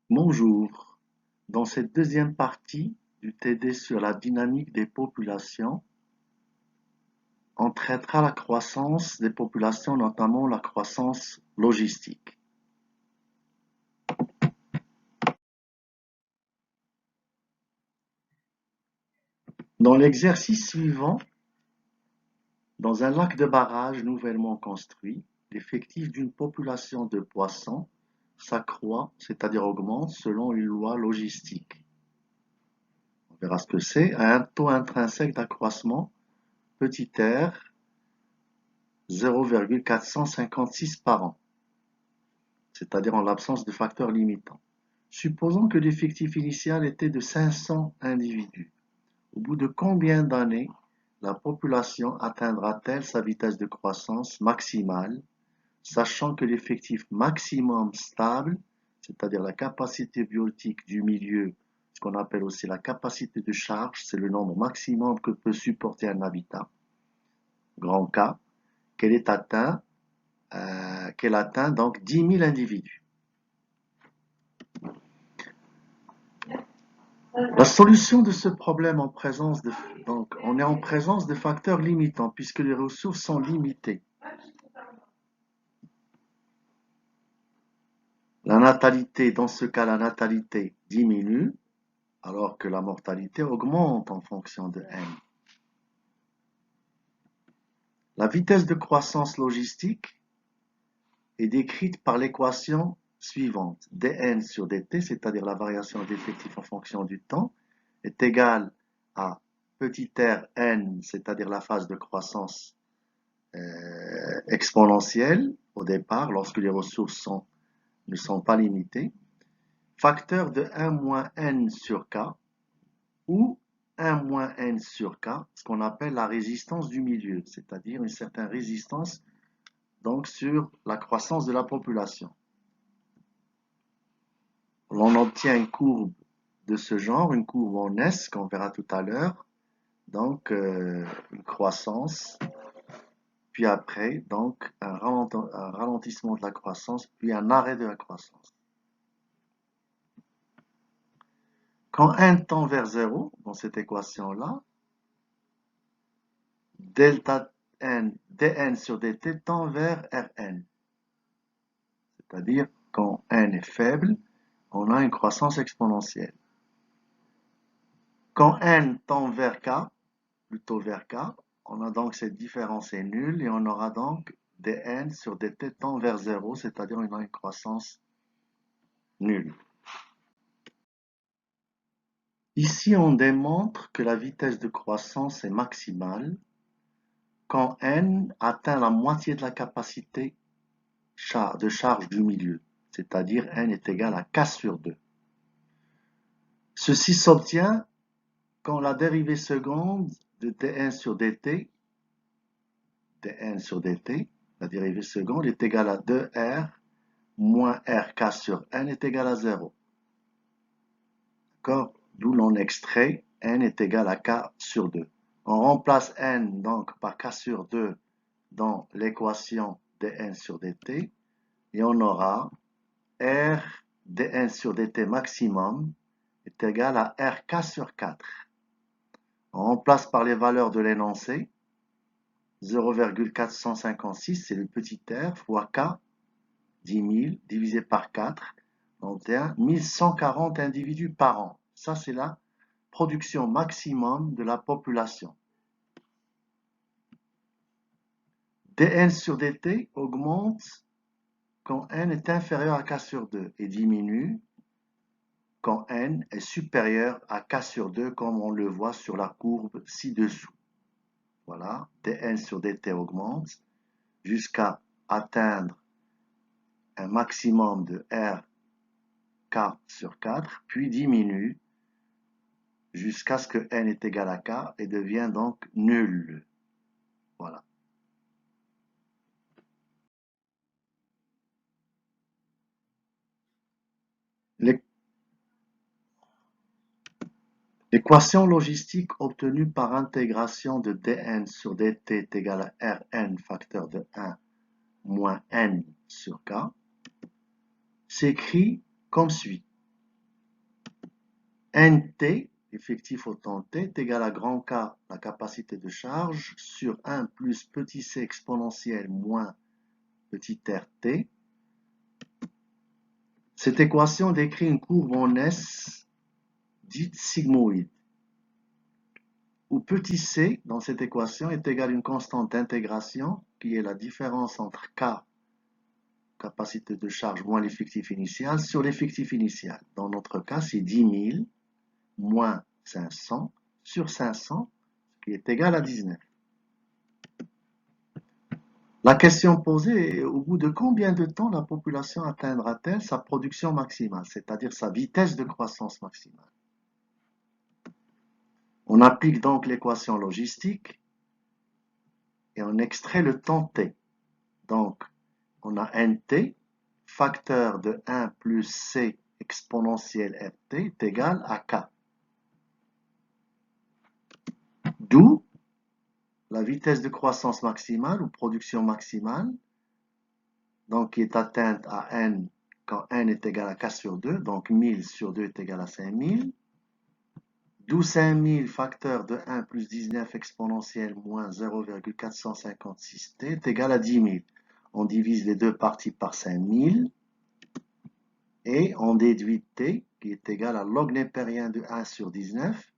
Bonjour, dans cette deuxième partie du TD sur la dynamique des populations, on traitera la croissance des populations, notamment la croissance logistique. Dans l'exercice suivant, dans un lac de barrage nouvellement construit, l'effectif d'une population de poissons s'accroît, c'est-à-dire augmente, selon une loi logistique. On verra ce que c'est, à un taux intrinsèque d'accroissement, petit r, 0,456 par an, c'est-à-dire en l'absence de facteurs limitants. Supposons que l'effectif initial était de 500 individus. Au bout de combien d'années la population atteindra-t-elle sa vitesse de croissance maximale, sachant que l'effectif maximum stable, c'est-à-dire la capacité biotique du milieu, ce qu'on appelle aussi la capacité de charge, c'est le nombre maximum que peut supporter un habitat, grand K, qu'elle atteint donc 10 000 individus. La solution de ce problème on est en présence de facteurs limitants puisque les ressources sont limitées. La natalité, dans ce cas, la natalité diminue alors que la mortalité augmente en fonction de n. La vitesse de croissance logistique est décrite par l'équation suivante. dn sur dt, c'est-à-dire la variation d'effectifs en fonction du temps, est égale à petit r n, c'est-à-dire la phase de croissance exponentielle au départ, lorsque les ressources ne sont pas limitées, facteur de 1 moins n sur k, ou 1 moins n sur k, ce qu'on appelle la résistance du milieu, c'est-à-dire une certaine résistance donc sur la croissance de la population. L'on obtient une courbe de ce genre, une courbe en S qu'on verra tout à l'heure, donc une croissance, puis après donc un ralentissement de la croissance, puis un arrêt de la croissance. Quand n tend vers 0, dans cette équation-là, delta n, dn sur dt tend vers Rn. C'est-à-dire, quand n est faible, on a une croissance exponentielle. Quand n tend vers k, plutôt vers k, on a donc cette différence est nulle et on aura donc dn sur dt tend vers 0, c'est-à-dire on a une croissance nulle. Ici, on démontre que la vitesse de croissance est maximale quand n atteint la moitié de la capacité de charge du milieu, c'est-à-dire n est égal à k sur 2. Ceci s'obtient quand la dérivée seconde de dn sur dt, la dérivée seconde est égale à 2r moins rk sur n est égal à 0. D'accord? D'où l'on extrait n est égal à k sur 2. On remplace n donc par k sur 2 dans l'équation dn sur dt et on aura r dn sur dt maximum est égal à rk sur 4. On remplace par les valeurs de l'énoncé. 0,456, c'est le petit r, fois k, 10 000, divisé par 4, donc 1140 individus par an. Ça, c'est la production maximum de la population. dn sur dt augmente quand n est inférieur à k sur 2 et diminue quand n est supérieur à k sur 2, comme on le voit sur la courbe ci-dessous. Voilà, dn sur dt augmente jusqu'à atteindre un maximum de rk sur 4, puis diminue jusqu'à ce que n est égal à k et devient donc nul. Voilà. L'équation logistique obtenue par intégration de dn sur dt est égale à Rn facteur de 1 moins n sur k s'écrit comme suit. NT, effectif au temps t, est égal à grand K, la capacité de charge, sur 1 plus petit c exponentielle moins petit rt. Cette équation décrit une courbe en S dite sigmoïde, où petit c dans cette équation est égal à une constante d'intégration qui est la différence entre K, capacité de charge, moins l'effectif initial, sur l'effectif initial. Dans notre cas, c'est 10 000 moins 500 sur 500, qui est égal à 19. La question posée est au bout de combien de temps la population atteindra-t-elle sa production maximale, c'est-à-dire sa vitesse de croissance maximale. On applique donc l'équation logistique et on extrait le temps t. Donc, on a nt, facteur de 1 plus c exponentielle rt est égal à k. D'où la vitesse de croissance maximale ou production maximale, donc qui est atteinte à n quand n est égal à k sur 2, donc 1000 sur 2 est égal à 5000. D'où 5000 facteur de 1 plus 19 exponentielle moins 0,456t est égal à 10 000. On divise les deux parties par 5000 et on déduit t qui est égal à log népérien de 1 sur 19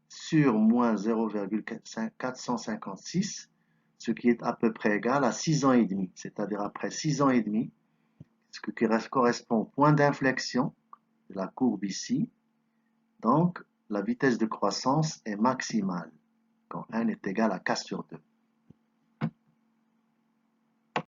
sur moins 0,456, ce qui est à peu près égal à 6 ans et demi, c'est-à-dire après 6 ans et demi, ce qui correspond au point d'inflexion de la courbe ici. Donc, la vitesse de croissance est maximale quand n est égal à k sur 2.